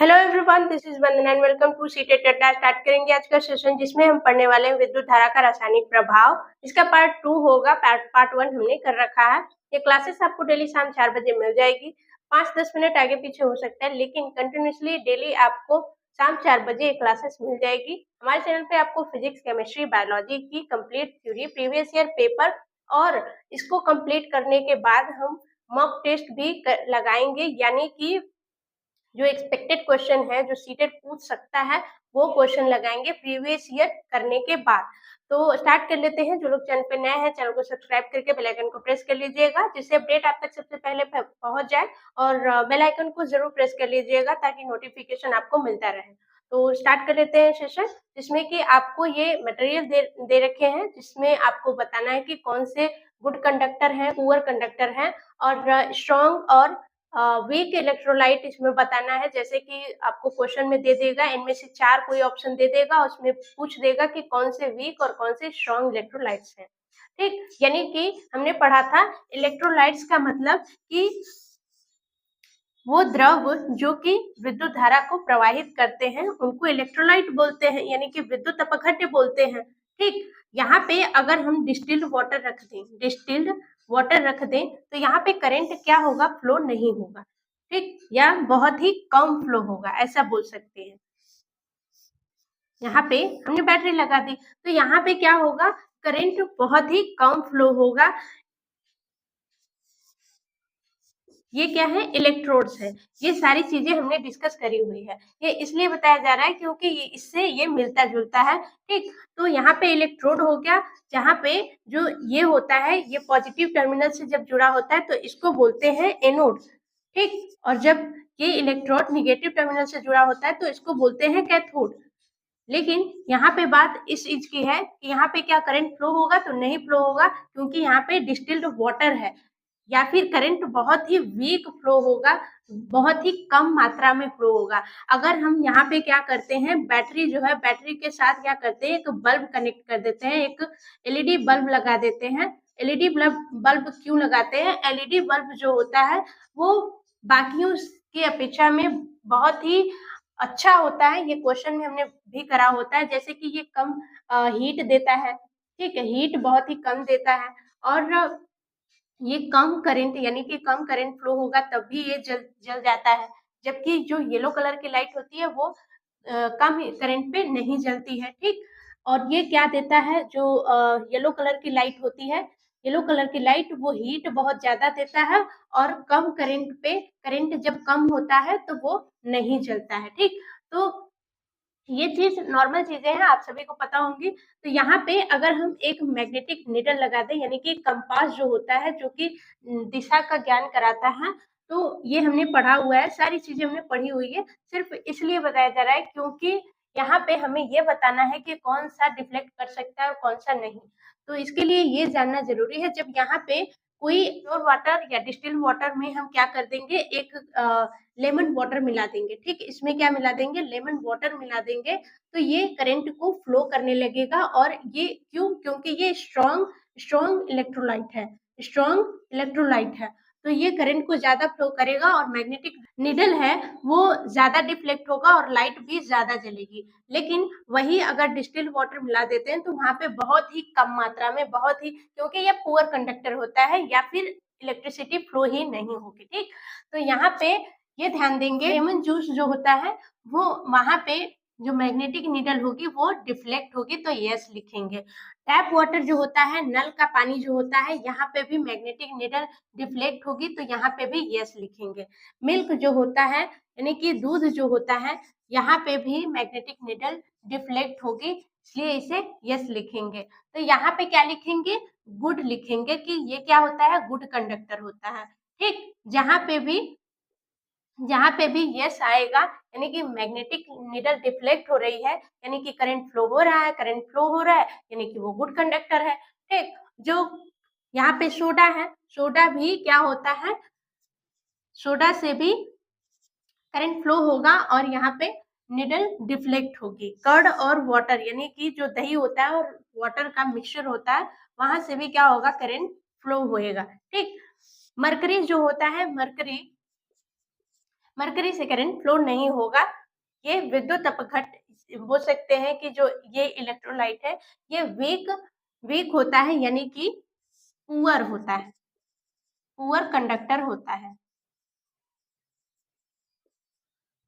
Hello everyone, this is Vandana and welcome to CTET Adda. Start करेंगे आज का सेशन जिसमें हम पढ़ने वाले हैं विद्युत धारा का रासायनिक प्रभाव। इसका पार्ट 2 होगा। पार्ट 1 हमने कर रखा है। ये क्लासेस आपको डेली शाम 4 बजे मिल जाएगी। 5-10 मिनट आगे पीछे हो सकता है, लेकिन कंटिन्यूसली डेली आपको शाम 4 बजे ये क्लासेस मिल जाएगी। हमारे चैनल पे आपको फिजिक्स, केमिस्ट्री, बायोलॉजी की complete theory, previous year paper और इसको कंप्लीट करने के बाद हम मॉक टेस्ट भी लगाएंगे, यानी कि जो एक्सपेक्टेड क्वेश्चन है, जो सीटेट पूछ सकता है, वो क्वेश्चन लगाएंगे प्रीवियस ईयर करने के बाद। तो स्टार्ट कर लेते हैं। जो लोग चैनल पे नए हैं, चैनल को सब्सक्राइब करके बेल आइकन को प्रेस कर लीजिएगा, जिससे अपडेट आप तक सबसे पहले पहुंच जाए। और बेल आइकन को जरूर प्रेस कर लीजिएगा ताकि नोटिफिकेशन आपको मिलता रहे। तो स्टार्ट कर लेते हैं सेशन, जिसमें कि आपको ये मटेरियल दे रखे हैं, जिसमें आपको बताना है कि कौन से गुड कंडक्टर हैं, पुअर कंडक्टर हैं, और स्ट्रॉन्ग और वीक इलेक्ट्रोलाइट इसमें बताना है। जैसे कि आपको क्वेश्चन में दे देगा, इनमें से 4 कोई ऑप्शन दे देगा, उसमें पूछ देगा कि कौन से वीक और कौन से स्ट्रॉन्ग इलेक्ट्रोलाइट्स हैं। ठीक, यानी कि हमने पढ़ा था इलेक्ट्रोलाइट्स का मतलब कि वो द्रव जो कि विद्युत धारा को प्रवाहित करते हैं, उनको इलेक्ट्रोलाइट बोलते हैं, यानी कि विद्युत अपघट्य बोलते हैं। ठीक, यहाँ पे अगर हम डिस्टिल्ड वाटर रख दें तो यहाँ पे करंट क्या होगा, फ्लो नहीं होगा। ठीक, या बहुत ही कम फ्लो होगा, ऐसा बोल सकते हैं। यहाँ पे हमने बैटरी लगा दी तो यहाँ पे क्या होगा, करंट बहुत ही कम फ्लो होगा। ये क्या है, इलेक्ट्रोड्स है। ये सारी चीजें हमने डिस्कस करी हुई है। ये इसलिए बताया जा रहा है क्योंकि इससे ये मिलता जुलता है। ठीक, तो यहाँ पे इलेक्ट्रोड हो गया, जहाँ पे जो ये होता है, ये पॉजिटिव टर्मिनल से जब जुड़ा होता है तो इसको बोलते हैं एनोड। ठीक, और जब ये इलेक्ट्रोड निगेटिव टर्मिनल से जुड़ा होता है तो इसको बोलते हैं कैथोड। लेकिन यहाँ पे बात इस चीज की है कि यहाँ पे क्या करंट फ्लो होगा, तो नहीं फ्लो होगा, क्योंकि यहाँ पे डिस्टिल्ड वाटर है। या फिर करंट बहुत ही वीक फ्लो होगा, बहुत ही कम मात्रा में फ्लो होगा। अगर हम यहाँ पे क्या करते हैं, बैटरी जो है, बैटरी के साथ क्या करते हैं, एक बल्ब कनेक्ट कर देते हैं, एक एलईडी बल्ब लगा देते हैं। एलईडी बल्ब क्यों लगाते हैं, एलईडी बल्ब जो होता है वो बाकियों की अपेक्षा में बहुत ही अच्छा होता है। ये क्वेश्चन में हमने भी करा होता है, जैसे कि ये कम हीट देता है। ठीक है, हीट बहुत ही कम देता है, और ये कम करंट, यानी कि कम करंट फ्लो होगा तब भी ये जल जाता है। जबकि जो येलो कलर की लाइट होती है वो कम करंट पे नहीं जलती है। ठीक, और ये क्या देता है, जो येलो कलर की लाइट होती है, येलो कलर की लाइट वो हीट बहुत ज्यादा देता है, और कम करंट पे, करंट जब कम होता है तो वो नहीं जलता है। ठीक, तो ये चीज नॉर्मल चीजें हैं, आप सभी को पता होंगी। तो यहाँ पे अगर हम एक मैग्नेटिक नीडल लगा दें, यानी कि कंपास जो होता है, जो कि दिशा का ज्ञान कराता है, तो ये हमने पढ़ा हुआ है, सारी चीजें हमने पढ़ी हुई है। सिर्फ इसलिए बताया जा रहा है क्योंकि यहाँ पे हमें ये बताना है कि कौन सा डिफ्लेक्ट कर सकता है और कौन सा नहीं। तो इसके लिए ये जानना जरूरी है। जब यहाँ पे कोई प्योर वाटर या डिस्टिल वाटर में हम क्या कर देंगे, एक लेमन वाटर मिला देंगे। ठीक, इसमें क्या मिला देंगे, लेमन वाटर मिला देंगे, तो ये करंट को फ्लो करने लगेगा। और ये क्यों, क्योंकि ये स्ट्रॉन्ग इलेक्ट्रोलाइट है, स्ट्रॉन्ग इलेक्ट्रोलाइट है, तो ये करंट को ज्यादा फ्लो करेगा, और मैग्नेटिक निडल है वो ज्यादा डिफ्लेक्ट होगा और लाइट भी ज्यादा जलेगी। लेकिन वही अगर डिस्टिल्ड वाटर मिला देते हैं तो वहां पे बहुत ही कम मात्रा में, बहुत ही, क्योंकि ये पुअर कंडक्टर होता है, या फिर इलेक्ट्रिसिटी फ्लो ही नहीं होगी। ठीक, तो यहाँ पे ये ध्यान देंगे, लेमन जूस जो होता है वो वहां पे जो मैग्नेटिक नीडल होगी वो डिफ्लेक्ट होगी, तो यस लिखेंगे। टैप वाटर जो होता है, नल का पानी जो होता है, यहाँ पे भी मैग्नेटिक नीडल डिफ्लेक्ट होगी, तो यहाँ पे भी यस लिखेंगे। मिल्क जो होता है, यानी कि दूध जो होता है, यहाँ पे भी मैग्नेटिक नीडल डिफ्लेक्ट होगी, इसलिए इसे यस लिखेंगे। तो यहाँ पे क्या लिखेंगे, गुड लिखेंगे, कि ये क्या होता है, गुड कंडक्टर होता है। ठीक, जहाँ पे भी यस आएगा, यानी कि मैग्नेटिक नीडल डिफ्लेक्ट हो रही है, यानी कि करंट फ्लो हो रहा है, करंट फ्लो हो रहा है, यानी कि वो गुड कंडक्टर है। ठीक, जो यहाँ पे सोडा है, सोडा भी क्या होता है, सोडा से भी करंट फ्लो होगा, और यहाँ पे निडल डिफ्लेक्ट होगी। कर्ड और वाटर, यानी कि जो दही होता है और वाटर का मिक्सचर होता है, वहां से भी क्या होगा, करंट फ्लो होएगा। ठीक, मरकरी जो होता है, मरकरी मरकरी से करंट फ्लो नहीं होगा। ये विद्युत अपघट बोल सकते हैं कि जो ये इलेक्ट्रोलाइट है ये वीक होता है, यानी कि पुअर होता है, पुअर कंडक्टर होता है।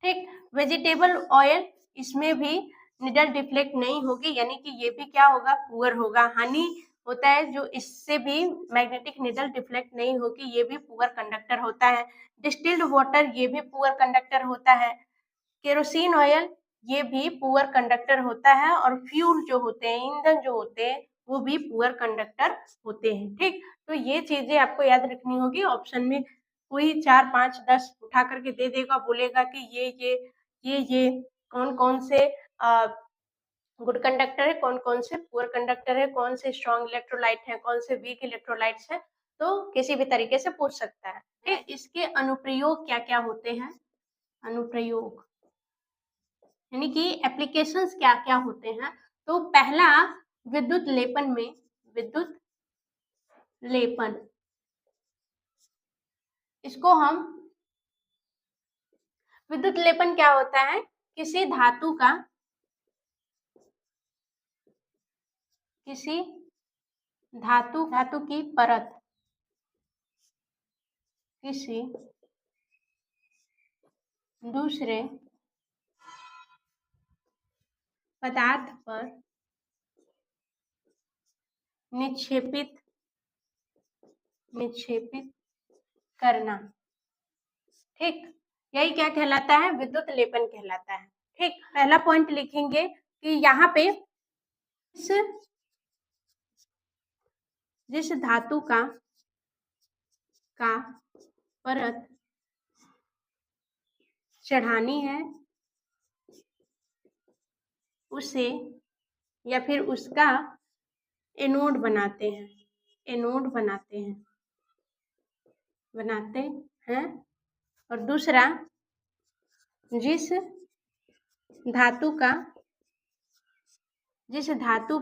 ठीक, वेजिटेबल ऑयल, इसमें भी निडल डिफ्लेक्ट नहीं होगी, यानी कि ये भी क्या होगा, पुअर होगा। हनी होता है जो, इससे भी मैग्नेटिक निडल डिफ्लेक्ट नहीं होगी, ये भी पुअर कंडक्टर होता है। डिस्टिल्ड वाटर, ये भी पुअर कंडक्टर होता है। केरोसिन ऑयल, ये भी पुअर कंडक्टर होता है। और फ्यूल जो होते हैं, ईंधन जो होते हैं, वो भी पुअर कंडक्टर होते हैं। ठीक, तो ये चीजें आपको याद रखनी होगी। ऑप्शन में कोई 4, 5, 10 उठा करके दे देगा, बोलेगा कि ये कौन कौन से गुड कंडक्टर है, कौन कौन से पुअर कंडक्टर है, कौन से स्ट्रॉन्ग इलेक्ट्रोलाइट है, कौन से वीक इलेक्ट्रोलाइट्स है, तो किसी भी तरीके से पूछ सकता है। ठीक, इसके अनुप्रयोग क्या क्या होते हैं, अनुप्रयोग यानी कि एप्लीकेशंस क्या क्या होते हैं। तो पहला, विद्युत लेपन में, विद्युत लेपन, इसको हम, विद्युत लेपन क्या होता है, किसी धातु का, किसी धातु की परत किसी दूसरे पदार्थ पर निक्षेपित करना। ठीक, यही क्या कहलाता है, विद्युत लेपन कहलाता है। ठीक, पहला पॉइंट लिखेंगे कि यहाँ पे जिस धातु का परत चढ़ानी है, उसे या फिर उसका एनोड बनाते हैं, एनोड बनाते हैं। और दूसरा, जिस धातु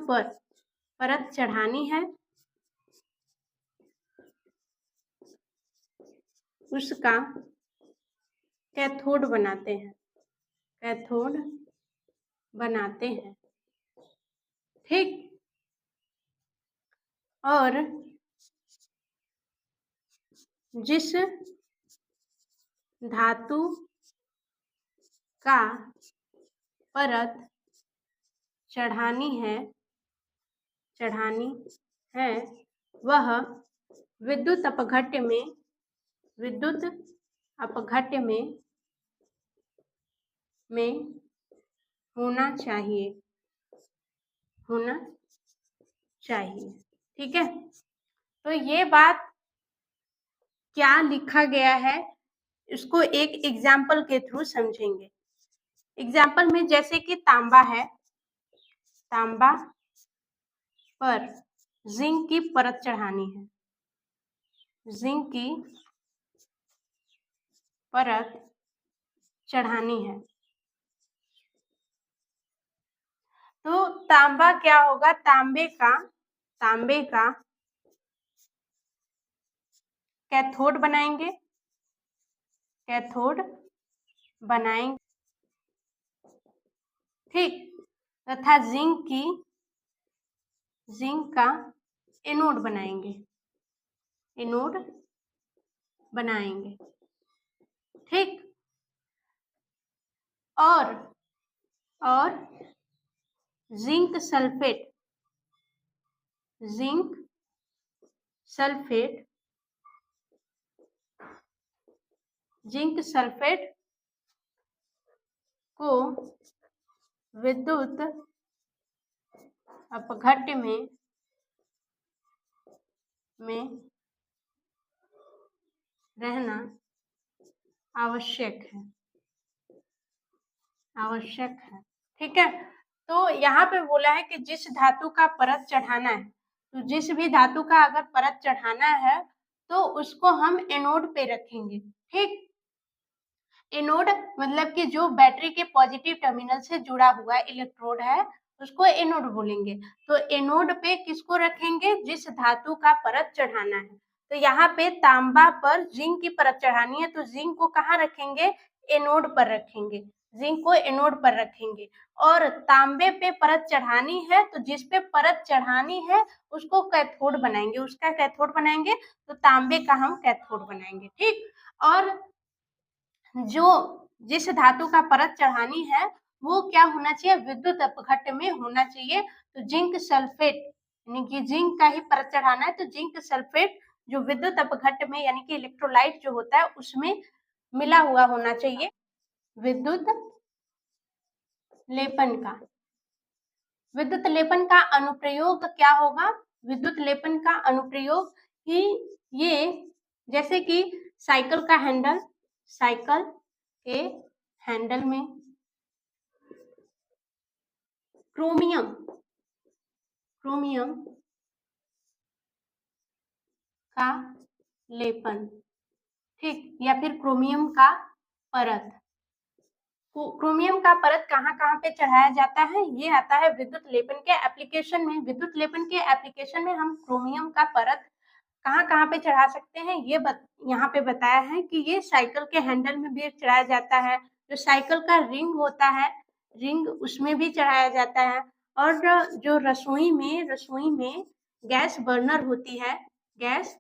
पर परत चढ़ानी है, उसका कैथोड बनाते हैं, कैथोड बनाते हैं। ठीक, और जिस धातु का परत चढ़ानी है वह विद्युत अपघट्य में होना चाहिए। ठीक है, तो ये बात क्या लिखा गया है, इसको एक एग्जाम्पल के थ्रू समझेंगे। एग्जाम्पल में जैसे कि तांबा है, तांबा पर जिंक की परत चढ़ानी है, जिंक की परत चढ़ानी है। तो तांबा क्या होगा, तांबे का कैथोड बनाएंगे, ठीक, तथा जिंक का एनोड बनाएंगे। ठीक, और जिंक सल्फेट को विद्युत अपघट्य में रहना आवश्यक है। ठीक है, तो यहाँ पे बोला है कि जिस धातु का परत चढ़ाना है, तो जिस भी धातु का अगर परत चढ़ाना है तो उसको हम एनोड पे रखेंगे। ठीक, एनोड मतलब कि जो बैटरी के पॉजिटिव टर्मिनल से जुड़ा हुआ इलेक्ट्रोड है, उसको एनोड बोलेंगे। तो एनोड पे किसको रखेंगे, जिस धातु का परत चढ़ाना है। तो यहाँ पे तांबा पर जिंक की परत चढ़ानी है, तो जिंक को कहाँ रखेंगे, एनोड पर रखेंगे, जिंक को एनोड पर रखेंगे। और तांबे पे परत चढ़ानी है तो जिस पे परत चढ़ानी है उसको कैथोड बनाएंगे, उसका कैथोड बनाएंगे, तो तांबे का हम कैथोड बनाएंगे। ठीक, और जो जिस धातु का परत चढ़ानी है वो क्या होना चाहिए, विद्युत अपघट्य में होना चाहिए। तो जिंक सल्फेट, यानी कि जिंक का ही परत चढ़ाना है तो जिंक सल्फेट जो विद्युत अपघट्य में यानी कि इलेक्ट्रोलाइट जो होता है उसमें मिला हुआ होना चाहिए। विद्युत लेपन का, विद्युत लेपन का अनुप्रयोग क्या होगा, विद्युत लेपन का अनुप्रयोग कि ये जैसे कि साइकिल का हैंडल, साइकिल के हैंडल में क्रोमियम, क्रोमियम का लेपन, ठीक, या फिर क्रोमियम का परत। क्रोमियम का परत कहाँ कहाँ पे चढ़ाया जाता है, ये आता है विद्युत लेपन के एप्लीकेशन में। विद्युत लेपन के एप्लीकेशन में हम क्रोमियम का परत कहाँ कहाँ पे चढ़ा सकते हैं, ये यहाँ पे बताया है कि ये साइकिल के हैंडल में भी चढ़ाया जाता है, जो साइकिल का रिंग होता है, रिंग उसमें भी चढ़ाया जाता है, और जो रसोई में गैस बर्नर होती है, गैस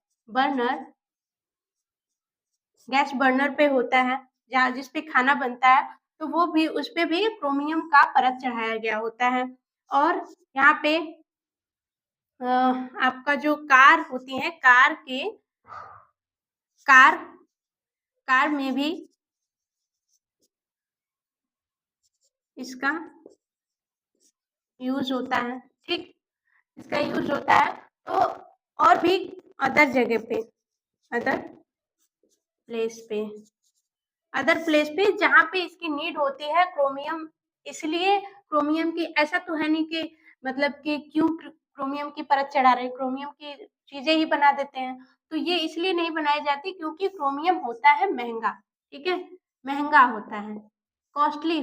बर्नर पे होता है जहाँ जिस पे खाना बनता है, तो वो भी उस पे भी क्रोमियम का परत चढ़ाया गया होता है। और यहाँ पे आपका जो कार होती है, कार में भी इसका यूज होता है, ठीक, इसका यूज होता है। तो और भी अदर जगह पे, अदर प्लेस पे जहाँ पे इसकी नीड होती है क्रोमियम, इसलिए क्रोमियम की ऐसा तो है नहीं कि मतलब कि क्यों क्रोमियम की परत चढ़ा रहे, क्रोमियम की चीजें ही बना देते हैं, तो ये इसलिए नहीं बनाई जाती क्योंकि क्रोमियम होता है महंगा, ठीक है, महंगा होता है, कॉस्टली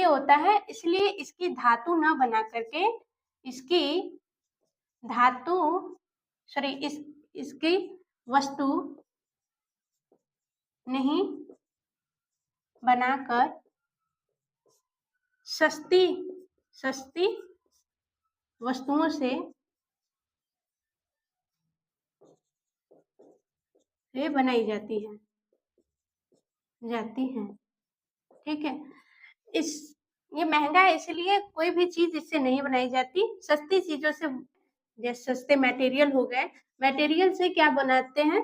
होता है, इसलिए इसकी धातु न बना करके इसकी धातु सॉरी इसकी वस्तु नहीं बनाकर सस्ती वस्तुओं से ये बनाई जाती है, ठीक है। ये महंगा है इसलिए कोई भी चीज इससे नहीं बनाई जाती, सस्ती चीजों से, जैसे सस्ते मटेरियल हो गए, मटेरियल से क्या बनाते हैं,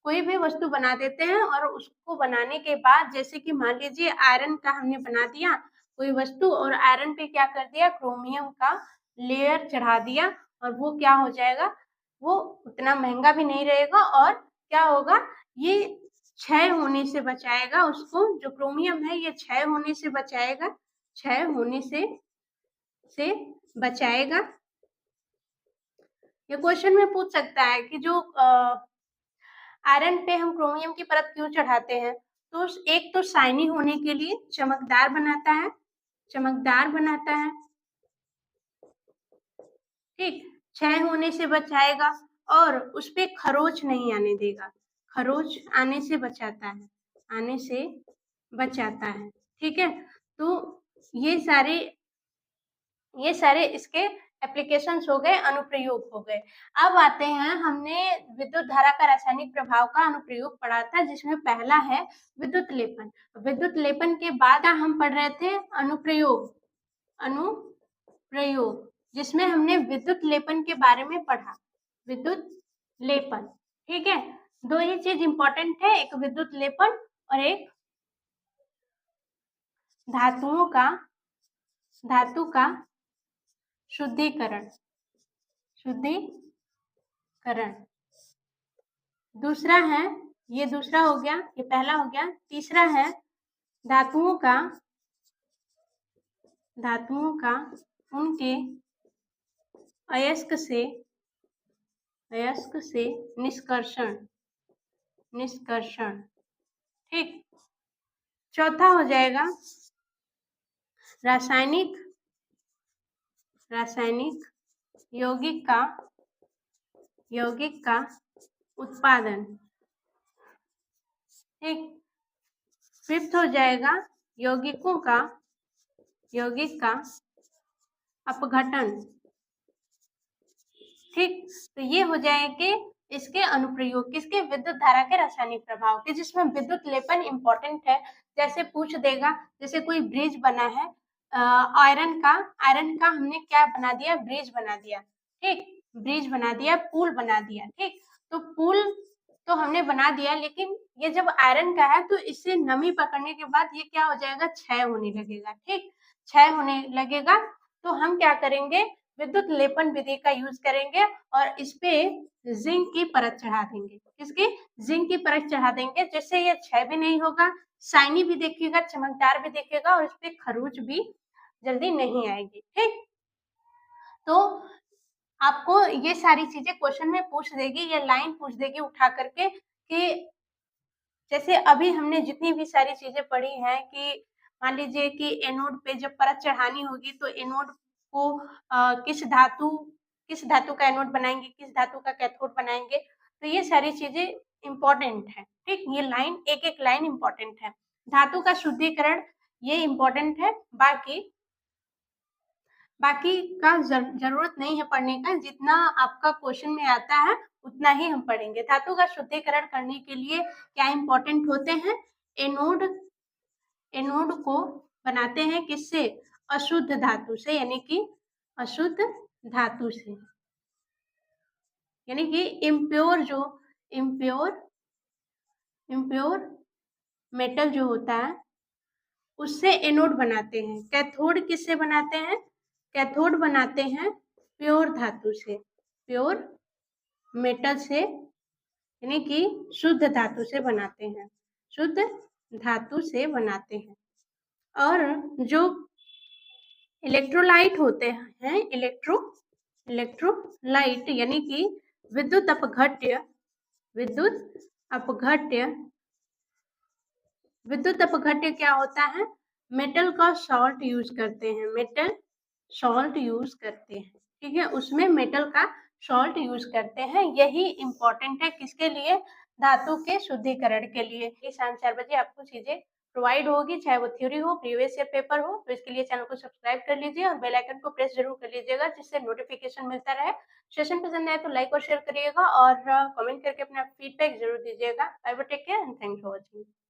कोई भी वस्तु बना देते हैं, और उसको बनाने के बाद जैसे कि मान लीजिए आयरन का हमने बना दिया कोई वस्तु, और आयरन पे क्या कर दिया, क्रोमियम का लेयर चढ़ा दिया, और वो क्या हो जाएगा, वो उतना महंगा भी नहीं रहेगा, और क्या होगा, ये क्षय होने से बचाएगा उसको, जो क्रोमियम है ये क्षय होने से बचाएगा, बचाएगा। ये क्वेश्चन में पूछ सकता है कि जो आयरन पे हम क्रोमियम की परत क्यों चढ़ाते हैं, तो एक तो शाइनी होने के लिए, चमकदार बनाता है, ठीक, क्षय होने से बचाएगा, और उस पे खरोच नहीं आने देगा, खरोच आने से बचाता है, ठीक है। तो ये सारे इसके एप्लीकेशंस हो गए, अनुप्रयोग हो गए। अब आते हैं, हमने विद्युत धारा का रासायनिक प्रभाव का अनुप्रयोग पढ़ा था, जिसमें पहला है विद्युत लेपन। विद्युत लेपन के बाद हम पढ़ रहे थे अनुप्रयोग, जिसमें हमने विद्युत लेपन के बारे में पढ़ा, विद्युत लेपन, ठीक है। दो ही चीज इंपॉर्टेंट है, एक विद्युत लेपन और एक धातु का शुद्धिकरण, दूसरा है, ये दूसरा हो गया, ये पहला हो गया। तीसरा है धातुओं का उनके अयस्क से निष्कर्षण, ठीक। चौथा हो जाएगा रासायनिक यौगिक का उत्पादन, ठीक। फिफ्थ हो जाएगा यौगिक का अपघटन। ठीक, तो ये हो जाएंगे इसके अनुप्रयोग, किसके, विद्युत धारा के रासायनिक प्रभाव के, जिसमें विद्युत लेपन इंपॉर्टेंट है। जैसे पूछ देगा, जैसे कोई ब्रिज बना है आयरन का हमने क्या बना दिया, ब्रिज बना दिया। ठीक, ब्रिज बना दिया, पुल बना दिया। ठीक, तो पुल तो हमने बना दिया, लेकिन ये जब आयरन का है तो इससे नमी पकड़ने के बाद ये क्या हो जाएगा, क्षय होने लगेगा। ठीक, क्षय होने लगेगा तो हम क्या करेंगे, विद्युत लेपन विधि का यूज करेंगे और इस पे जिंक की परत चढ़ा देंगे। किसकी, जिंक की परत चढ़ा देंगे, जिससे ये क्षय भी नहीं होगा, शाइनी भी दिखेगा, चमकदार भी दिखेगा और इस पे खरोच भी जल्दी नहीं आएगी। ठीक, तो आपको ये सारी चीजें क्वेश्चन में पूछ देगी, ये लाइन पूछ देगी उठा करके कि जैसे अभी हमने जितनी भी सारी चीजें पढ़ी हैं कि मान लीजिए कि एनोड पे जब परत चढ़ानी होगी तो एनोड को किस धातु का एनोड बनाएंगे, किस धातु का कैथोड बनाएंगे, तो ये सारी चीजें इंपॉर्टेंट है। ठीक, ये लाइन एक एक लाइन इंपॉर्टेंट है। धातु का शुद्धिकरण ये इंपॉर्टेंट है, बाकी का जरूरत नहीं है पढ़ने का, जितना आपका क्वेश्चन में आता है उतना ही हम पढ़ेंगे। धातु का शुद्धिकरण करने के लिए क्या इंपॉर्टेंट होते हैं, एनोड को बनाते हैं किससे, अशुद्ध धातु से, यानी कि अशुद्ध धातु से, यानी कि इम्प्योर मेटल जो होता है उससे एनोड बनाते हैं। कैथोड किससे बनाते हैं, कैथोड बनाते हैं प्योर धातु से, प्योर मेटल से, यानी कि शुद्ध धातु से बनाते हैं, शुद्ध धातु से बनाते हैं। और जो इलेक्ट्रोलाइट होते हैं, इलेक्ट्रोलाइट यानी कि विद्युत अपघट्य, विद्युत अपघट्य क्या होता है, मेटल का सॉल्ट यूज करते हैं, मेटल सॉल्ट यूज करते हैं। ठीक है, उसमें मेटल का सॉल्ट यूज करते हैं, यही इंपॉर्टेंट है किसके लिए, धातु के शुद्धिकरण के लिए। ये शाम 4 बजे आपको चीजें प्रोवाइड होगी, चाहे वो थ्योरी हो, प्रीवियस ईयर पेपर हो। तो इसके लिए चैनल को सब्सक्राइब कर लीजिए और बेल आइकन को प्रेस जरूर कर लीजिएगा, जिससे नोटिफिकेशन मिलता रहे। सेशन पसंद आए तो लाइक और शेयर करिएगा और कमेंट करके अपना फीडबैक जरूर दीजिएगा। Bye bye, take care and thanks for watching.